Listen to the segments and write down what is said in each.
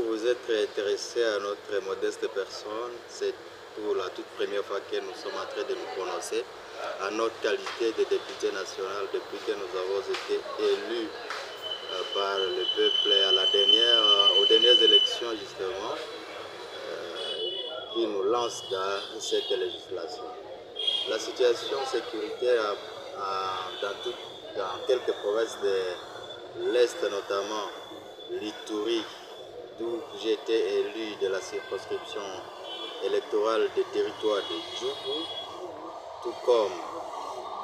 vous vous êtes intéressé à notre modeste personne, c'est pour la toute première fois que nous sommes en train de nous prononcer à notre qualité de député national depuis que nous avons été élus par le peuple aux dernières élections justement qui nous lancent dans cette législation. La situation sécuritaire dans quelques provinces de l'Est, notamment l'Ituri, d'où j'ai été élu de la circonscription électorale des territoires de Djougou, tout comme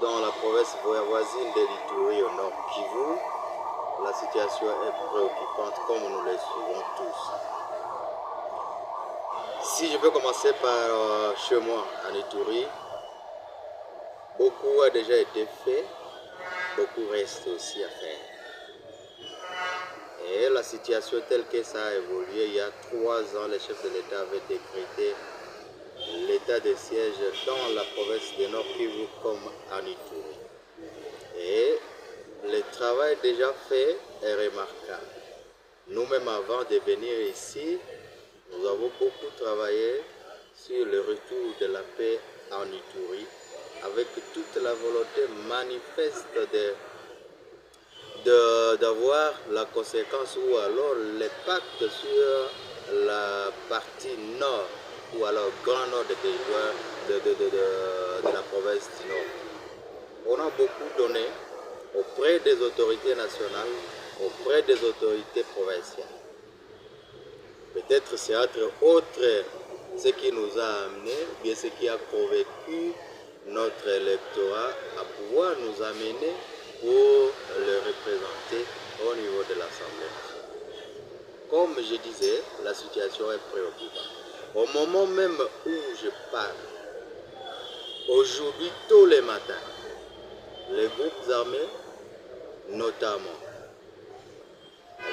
dans la province voisine de l'Ituri au nord Kivu, la situation est préoccupante comme nous le suivons tous. Si je peux commencer par chez moi en Ituri, beaucoup a déjà été fait, beaucoup reste aussi à faire. Et la situation telle que ça a évolué, il y a 3 ans, les chefs de l'État avaient décrété l'état de siège dans la province de Nord Kivu comme en Ituri. Et le travail déjà fait est remarquable. Nous-mêmes, avant de venir ici, nous avons beaucoup travaillé sur le retour de la paix en Ituri, avec toute la volonté manifeste d'avoir la conséquence ou alors l'impact sur la partie nord ou alors grand nord des territoires de la province du Nord. On a beaucoup donné auprès des autorités nationales, auprès des autorités provinciales. Peut-être c'est entre autres ce qui nous a amené, bien ce qui a convaincu notre électorat à pouvoir nous amener pour le représenter au niveau de l'Assemblée nationale. Comme je disais, la situation est préoccupante. Au moment même où je parle, aujourd'hui, tous les matins, les groupes armés, notamment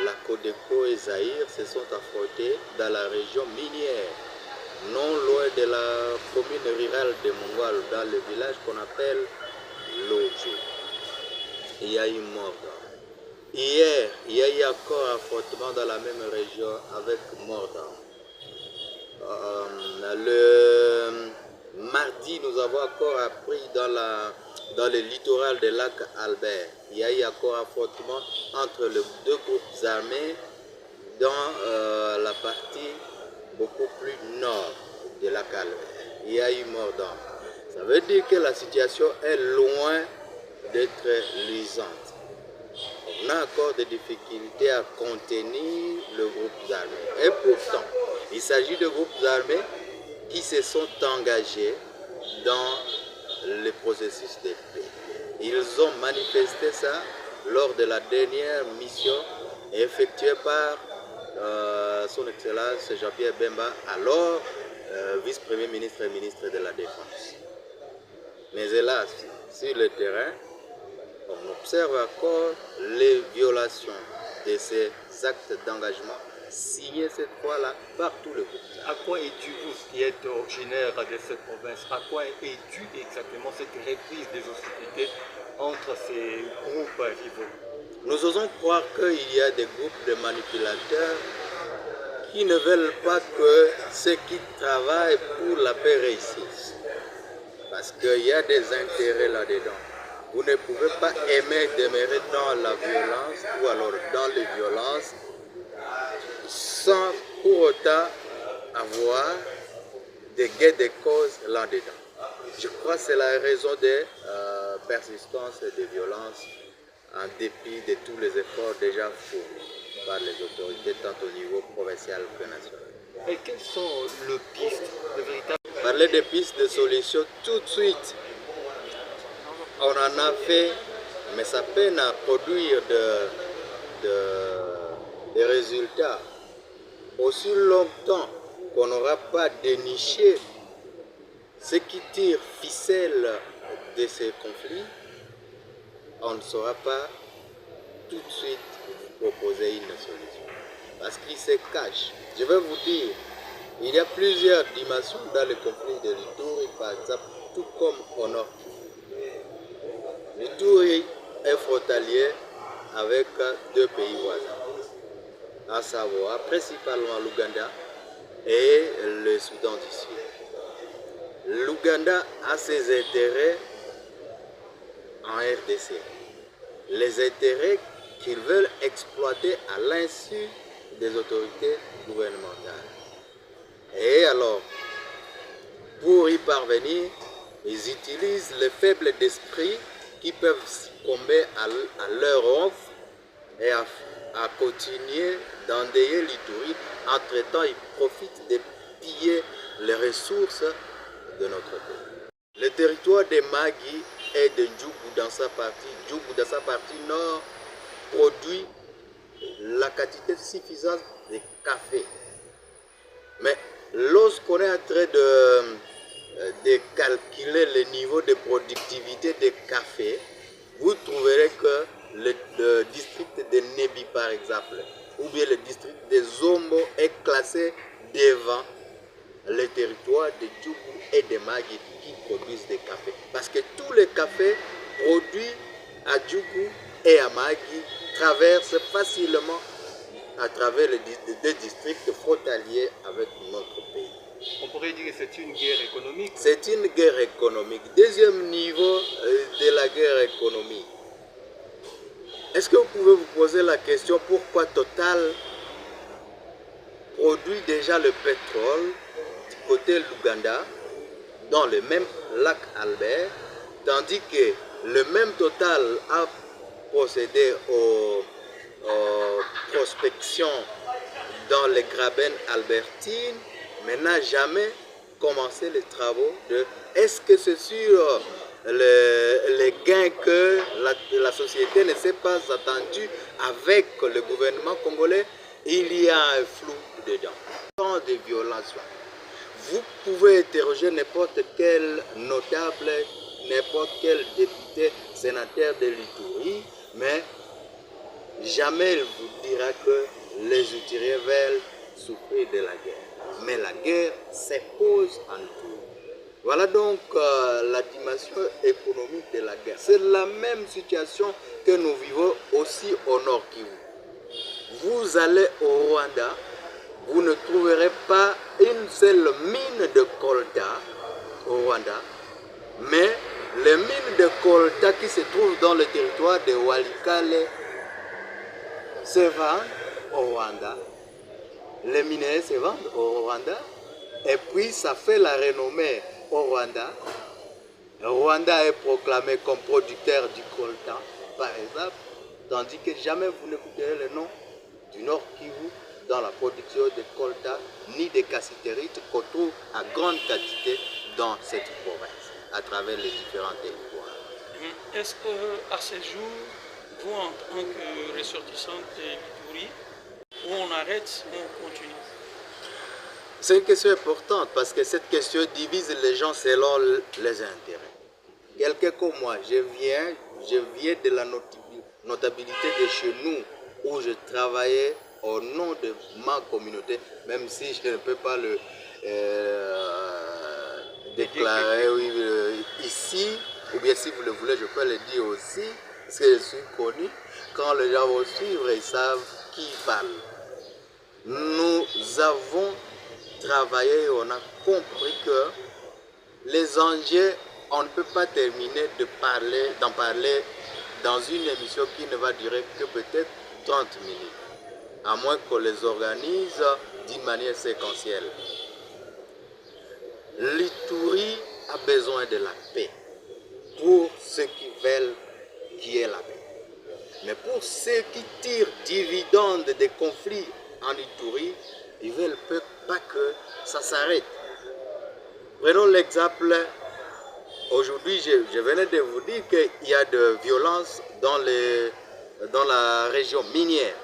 la Codeco et Zaïre, se sont affrontés dans la région minière, non loin de la commune rurale de Mongwal, dans le village qu'on appelle Lojo. Il y a eu mort. Hier, il y a eu encore un affrontement dans la même région avec mort. Le mardi, nous avons encore appris dans le littoral du lac Albert, il y a eu encore un affrontement entre les 2 groupes armés dans la partie beaucoup plus nord du lac Albert. Il y a eu mort d'homme. Ça veut dire que la situation est loin d'être luisante. On a encore des difficultés à contenir le groupe armé. Et pourtant, il s'agit de groupes armés qui se sont engagés dans le processus de paix. Ils ont manifesté ça lors de la dernière mission effectuée par son Excellence Jean-Pierre Bemba, alors vice-premier ministre et ministre de la Défense. Mais hélas, sur le terrain, on observe encore les violations de ces actes d'engagement signés cette fois-là par tout le groupe. À quoi est dû, vous qui êtes originaire de cette province, à quoi est dû exactement cette reprise des hostilités entre ces groupes rivaux? Nous osons croire qu'il y a des groupes de manipulateurs qui ne veulent pas que ceux qui travaillent pour la paix réussissent. Parce qu'il y a des intérêts là-dedans. Vous ne pouvez pas demeurer dans la violence ou alors dans les violences sans pour autant avoir des gains de cause là-dedans. Je crois que c'est la raison de persistance des violences en dépit de tous les efforts déjà fournis par les autorités tant au niveau provincial que national. Et quelles sont les pistes de véritable... Parler de pistes de solutions tout de suite, on en a fait, mais ça peine à produire des résultats. Aussi longtemps qu'on n'aura pas déniché ce qui tire ficelle de ces conflits, on ne saura pas tout de suite proposer une solution. Parce qu'il se cache. Je vais vous dire, il y a plusieurs dimensions dans le conflit de l'Ituri, par exemple, tout comme au nord. L'Ituri est frontalier avec 2 pays voisins. à savoir principalement l'Ouganda et le Soudan du Sud. L'Ouganda a ses intérêts en RDC, les intérêts qu'ils veulent exploiter à l'insu des autorités gouvernementales. Et alors, pour y parvenir, ils utilisent les faibles d'esprit qui peuvent succomber à leur offre et à continuer d'endeuiller l'Ituri. Entre-temps, ils profitent de piller les ressources de notre pays. Le territoire de Magui et de Djougou dans sa partie nord, produit la quantité suffisante de café. Mais lorsqu'on est en train de calculer le niveau de productivité des cafés, vous trouverez que le district de Nebi, par exemple, ou bien le district de Zombo est classé devant le territoire de Djougou et de Magui qui produisent des cafés. Parce que tous les cafés produits à Djougou et à Magui traversent facilement à travers les districts frontaliers avec notre pays. On pourrait dire que c'est une guerre économique. C'est une guerre économique. Deuxième niveau de la guerre économique. Est-ce que vous pouvez vous poser la question pourquoi Total produit déjà le pétrole du côté de l'Ouganda dans le même lac Albert, tandis que le même Total a procédé aux prospections dans les Graben albertines, mais n'a jamais commencé les travaux de est-ce que c'est sur les gains que la société ne s'est pas attendue avec le gouvernement congolais. Il y a un flou dedans. Tant de violations. Vous pouvez interroger n'importe quel notable, n'importe quel député, sénateur de l'Ituri, mais jamais il vous dira que les Ituriens veulent souffrir de la guerre. Mais la guerre s'impose en Ituri. Voilà donc la dimension économique de la guerre. C'est la même situation que nous vivons aussi au Nord Kivu. Vous allez au Rwanda, vous ne trouverez pas une seule mine de colta au Rwanda, mais les mines de colta qui se trouvent dans le territoire de Walikale se vendent au Rwanda. Les minerais se vendent au Rwanda et puis ça fait la renommée au Rwanda. Le Rwanda est proclamé comme producteur du coltan, par exemple, tandis que jamais vous n'écouterez le nom du Nord Kivu dans la production de coltan ni de cassitérite qu'on trouve à grande quantité dans cette province, à travers les différents territoires. Est-ce qu'à ce jour, vous, en tant que ressortissant de l'Ituri, où on arrête ou on continue? C'est une question importante parce que cette question divise les gens selon les intérêts. Quelqu'un comme moi, je viens de la notabilité de chez nous où je travaillais au nom de ma communauté, même si je ne peux pas le déclarer ici, ou bien si vous le voulez, je peux le dire aussi, parce que je suis connu. Quand les gens vont suivre, ils savent qui parle. Nous avons travaillé, on a compris que les enjeux, on ne peut pas terminer d'en parler dans une émission qui ne va durer que peut-être 30 minutes, à moins qu'on les organise d'une manière séquentielle. L'Ituri a besoin de la paix pour ceux qui veulent qu'il y ait la paix. Mais pour ceux qui tirent dividendes des conflits en Ituri, ils ne veulent pas que ça s'arrête. Prenons l'exemple, aujourd'hui je venais de vous dire qu'il y a de violences dans la région minière.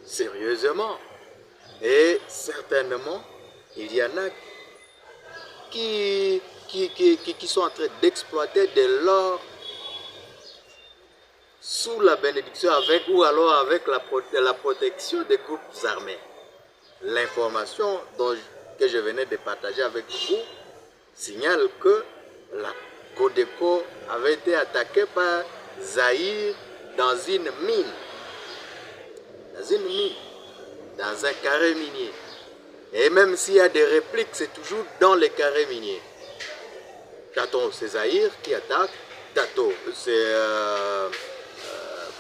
Sérieusement. Et certainement, il y en a qui sont en train d'exploiter de l'or sous la bénédiction ou alors avec la protection des groupes armés. L'information que je venais de partager avec vous signale que la Codeco avait été attaquée par Zaïre dans une mine. dans une mine, dans un carré minier. Et même s'il y a des répliques, c'est toujours dans les carrés miniers. Tato, c'est Zahir qui attaque. Tato, c'est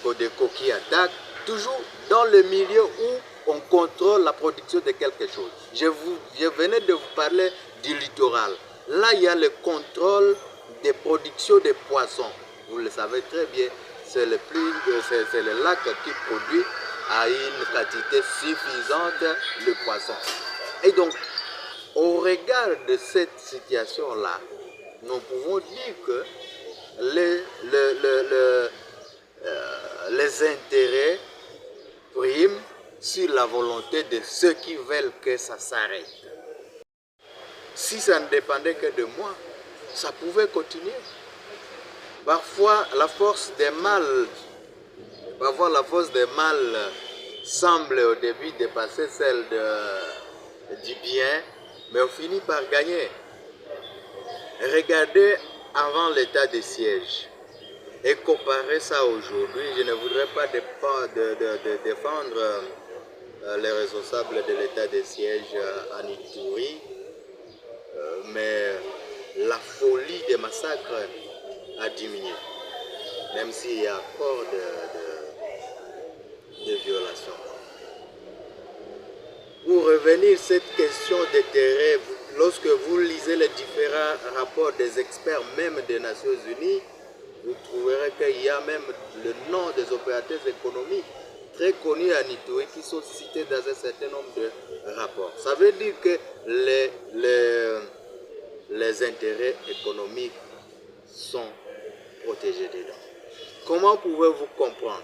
Codeco qui attaque. Toujours dans le milieu où on contrôle la production de quelque chose. Je venais de vous parler du littoral. Là, il y a le contrôle des productions de poissons. Vous le savez très bien, c'est le lac qui produit à une quantité suffisante de poissons. Et donc, au regard de cette situation-là, nous pouvons dire que les intérêts priment sur la volonté de ceux qui veulent que ça s'arrête. Si ça ne dépendait que de moi, ça pouvait continuer. Parfois, la force des mal semble au début dépasser celle du bien, mais on finit par gagner. Regardez avant l'état de siège et comparez ça aujourd'hui. Je ne voudrais pas défendre les responsables de l'état de siège en Ituri, mais la folie des massacres a diminué, même s'il y a encore de violations. Pour revenir à cette question des terrains, lorsque vous lisez les différents rapports des experts, même des Nations Unies, vous trouverez qu'il y a même le nom des opérateurs économiques très connus en Ituri qui sont cités dans un certain nombre de rapports. Ça veut dire que les intérêts économiques sont protégés dedans. Comment pouvez-vous comprendre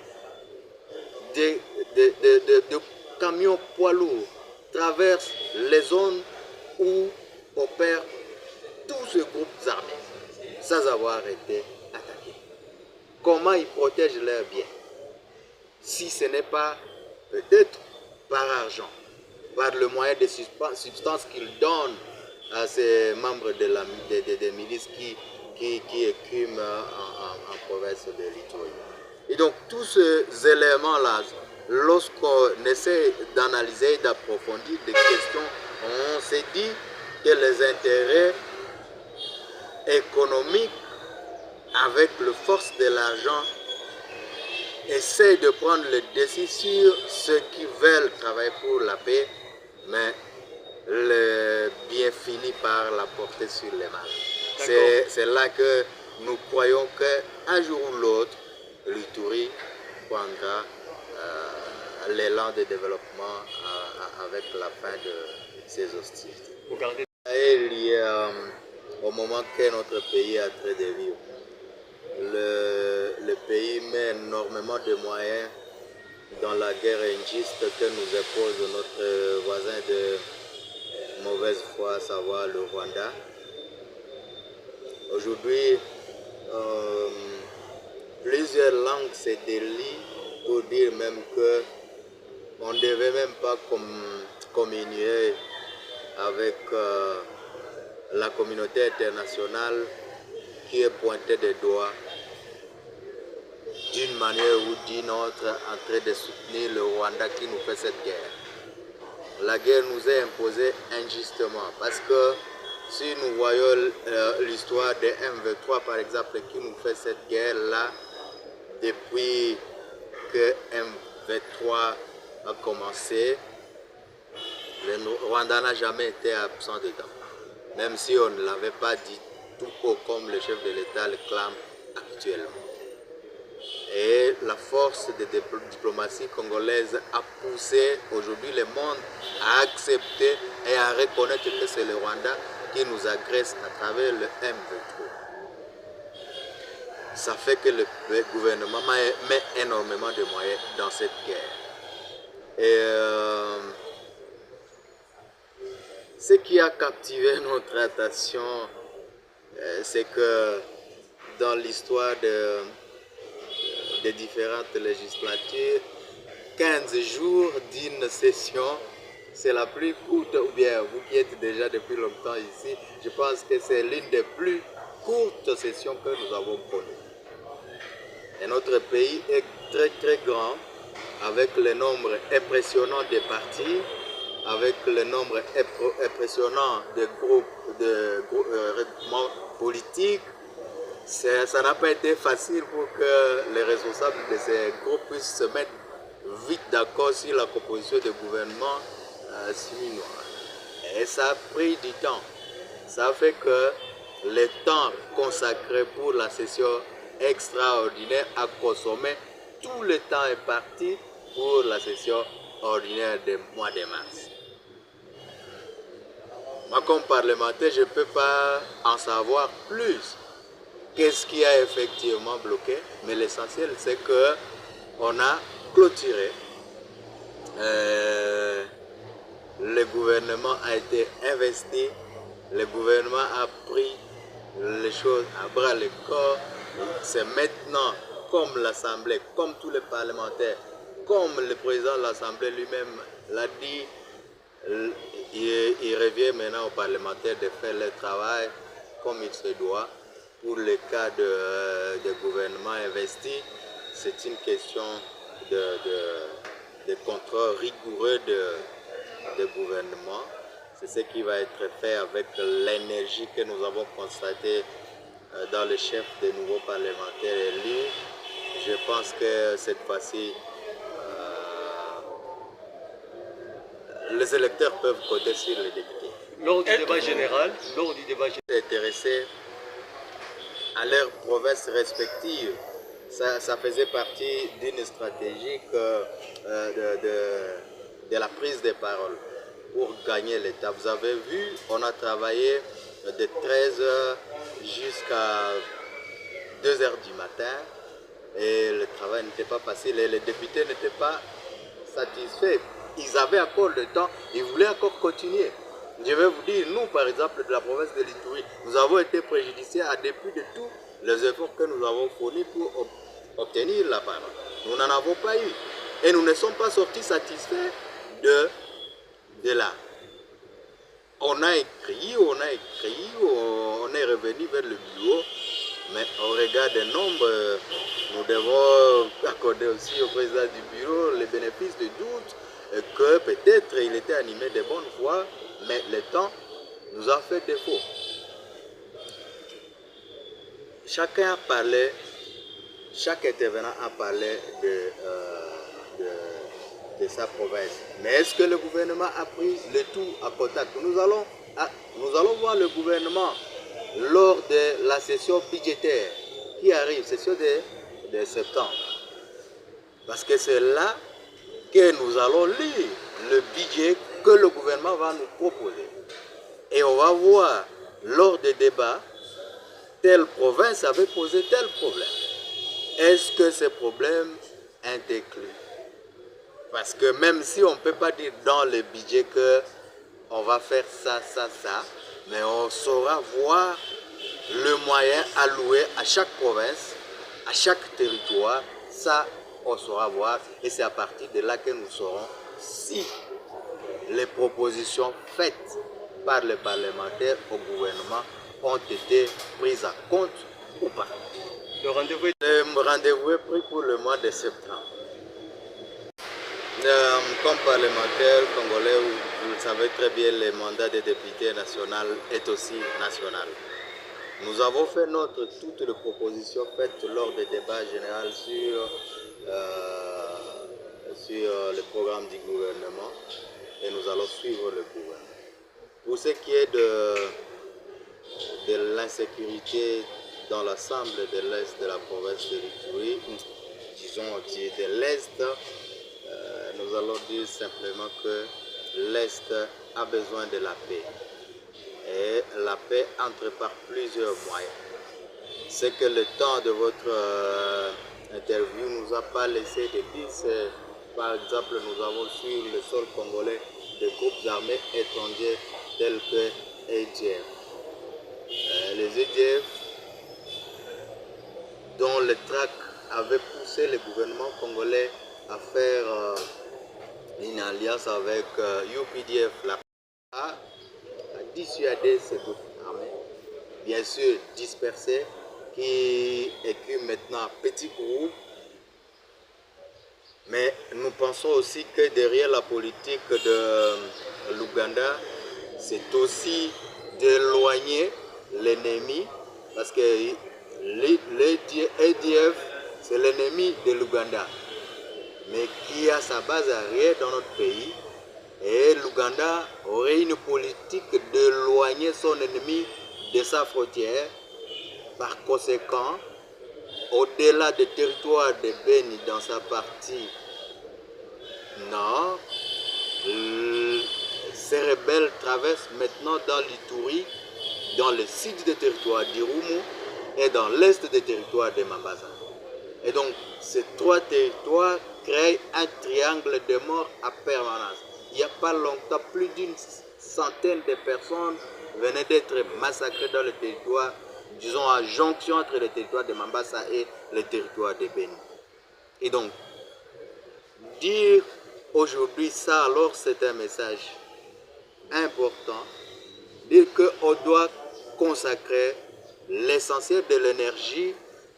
des camions poids lourds traversent les zones où opèrent tous ces groupes armés sans avoir été attaqués? Comment ils protègent leurs biens? Si ce n'est pas peut-être par argent, par le moyen de substances qu'ils donnent à ces membres des milices qui écument en province de l'Ituri. Et donc tous ces éléments-là, lorsqu'on essaie d'analyser et d'approfondir des questions, on s'est dit que les intérêts économiques, avec la force de l'argent, essaient de prendre le dessus sur ceux qui veulent travailler pour la paix, mais le bien finit par la porter sur les mal. C'est là que nous croyons qu'un jour ou l'autre, l'Ituri prendra l'élan de développement avec la fin de ces hostilités. Et lié au moment que notre pays est en train de vivre. Le pays met énormément de moyens dans la guerre injuste que nous impose notre voisin de mauvaise foi, à savoir le Rwanda. Aujourd'hui, plusieurs langues se délient pour dire même que on ne devait même pas communier avec la communauté internationale qui est pointée des doigts d'une manière ou d'une autre en train de soutenir le Rwanda qui nous fait cette guerre. La guerre nous est imposée injustement parce que si nous voyons l'histoire de M23 par exemple qui nous fait cette guerre-là depuis que M23 a commencé, le Rwanda n'a jamais été absent dedans. Même si on ne l'avait pas dit tout haut comme le chef de l'État le clame actuellement. Et la force de diplomatie congolaise a poussé aujourd'hui le monde à accepter et à reconnaître que c'est le Rwanda qui nous agresse à travers le M23. Ça fait que le gouvernement met énormément de moyens dans cette guerre. Et ce qui a captivé notre attention, c'est que dans l'histoire des différentes législatures, 15 jours d'une session, c'est la plus courte, ou bien vous qui êtes déjà depuis longtemps ici, je pense que c'est l'une des plus courtes sessions que nous avons connues. Et notre pays est très très grand avec le nombre impressionnant des partis, avec le nombre impressionnant de groupements politiques. Ça n'a pas été facile pour que les responsables de ces groupes puissent se mettre vite d'accord sur la composition du gouvernement siminois. Et ça a pris du temps. Ça fait que le temps consacré pour la session extraordinaire a consommé, tout le temps est parti pour la session ordinaire du mois de mars. Moi, comme parlementaire, je ne peux pas en savoir plus. Qu'est-ce qui a effectivement bloqué? Mais l'essentiel, c'est qu'on a clôturé. Le gouvernement a été investi. Le gouvernement a pris les choses à bras le corps. C'est maintenant, comme l'Assemblée, comme tous les parlementaires, comme le président de l'Assemblée lui-même l'a dit, il revient maintenant aux parlementaires de faire le travail comme il se doit. Pour le cas de gouvernement investi, c'est une question de contrôle rigoureux de gouvernement. C'est ce qui va être fait avec l'énergie que nous avons constatée dans le chef des nouveaux parlementaires élus. Je pense que cette fois-ci, les électeurs peuvent compter sur les députés. Lors du débat général, intéressés à leurs provinces respectives, ça faisait partie d'une stratégie de la prise de parole pour gagner l'État. Vous avez vu, on a travaillé de 13h jusqu'à 2h du matin et le travail n'était pas facile et les députés n'étaient pas satisfaits. Ils avaient encore le temps, ils voulaient encore continuer. Je vais vous dire, nous par exemple de la province de l'Ituri, nous avons été préjudiciés à dépit de tous les efforts que nous avons fournis pour obtenir la parole. Nous n'en avons pas eu et nous ne sommes pas sortis satisfaits de là. On a écrit, on est revenu vers le bureau, mais au regard des nombres, nous devons accorder aussi au président du bureau le bénéfice du doute que peut-être il était animé de bonne foi, mais le temps nous a fait défaut. Chacun a parlé, chaque intervenant a parlé de sa province. Mais est-ce que le gouvernement a pris le tout à contact? Nous allons voir le gouvernement lors de la session budgétaire qui arrive, session de septembre. Parce que c'est là que nous allons lire le budget que le gouvernement va nous proposer. Et on va voir lors des débats, telle province avait posé tel problème. Est-ce que ces problèmes incluent? Parce que même si on ne peut pas dire dans le budget qu'on va faire ça, mais on saura voir le moyen alloué à chaque province, à chaque territoire, ça on saura voir. Et c'est à partir de là que nous saurons si les propositions faites par les parlementaires au gouvernement ont été prises en compte ou pas. Le rendez-vous est pris pour le mois de septembre. Comme parlementaire congolais, vous le savez très bien, le mandat des députés national est aussi national. Nous avons fait toutes les propositions faites lors des débats généraux sur le programme du gouvernement et nous allons suivre le gouvernement. Pour ce qui est de l'insécurité dans l'ensemble de l'Est de la province de l'Ituri, disons de l'Est, nous allons dire simplement que l'Est a besoin de la paix. Et la paix entre par plusieurs moyens. C'est que le temps de votre interview ne nous a pas laissé de dire, par exemple, nous avons sur le sol congolais des groupes armés étrangers tels que EDF. Les EDF, dont le TRAC avait poussé le gouvernement congolais à faire une alliance avec UPDF, a dissuadé ces groupes armés, bien sûr dispersés, qui écument maintenant un petit groupe Mais nous pensons aussi que derrière la politique de l'Ouganda, c'est aussi d'éloigner l'ennemi, parce que l'ADF, c'est l'ennemi de l'Ouganda, mais qui a sa base arrière dans notre pays. Et l'Ouganda aurait une politique d'éloigner son ennemi de sa frontière. Par conséquent, au-delà des territoires de Beni dans sa partie nord, ces rebelles traversent maintenant dans l'Ituri, dans le sud des territoires d'Irumu et dans l'est des territoires de Mambasa. Et donc, ces trois territoires créent un triangle de mort à permanence. Il n'y a pas longtemps, plus d'une centaine de personnes venaient d'être massacrées dans le territoire, disons à jonction entre le territoire de Mambasa et le territoire de Beni. Et donc, dire aujourd'hui ça, alors c'est un message important, dire qu'on doit consacrer l'essentiel de l'énergie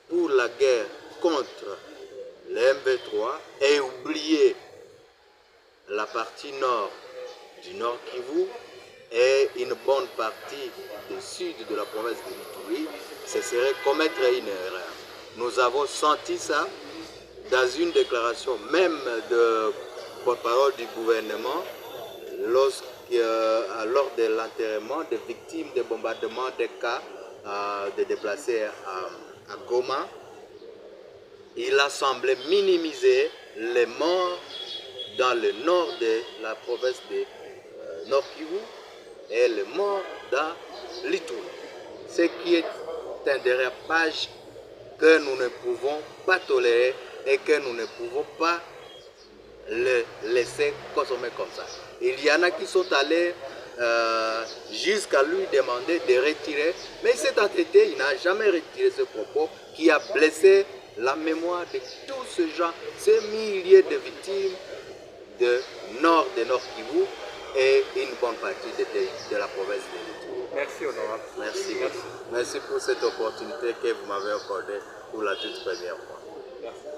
pour la guerre contre le M23 et oublier la partie nord du Nord Kivu et une bonne partie du sud de la province de l'Ituri, ce serait commettre une erreur. Nous avons senti ça dans une déclaration même de porte-parole du gouvernement lors de l'enterrement des victimes des bombardements des cas de déplacés à Goma. Il a semblé minimiser les morts dans le nord de la province de Nord Kivu et les morts dans l'Ituri. Ce qui est un dérapage que nous ne pouvons pas tolérer et que nous ne pouvons pas le laisser consommer comme ça. Il y en a qui sont allés jusqu'à lui demander de retirer, mais il s'est entêté, il n'a jamais retiré ce propos qui a blessé la mémoire de tous ces gens, ces milliers de victimes de Nord Kivu et une bonne partie de la province de l'Ituri. Merci honorable. Merci pour cette opportunité que vous m'avez accordée pour la toute première fois. Merci.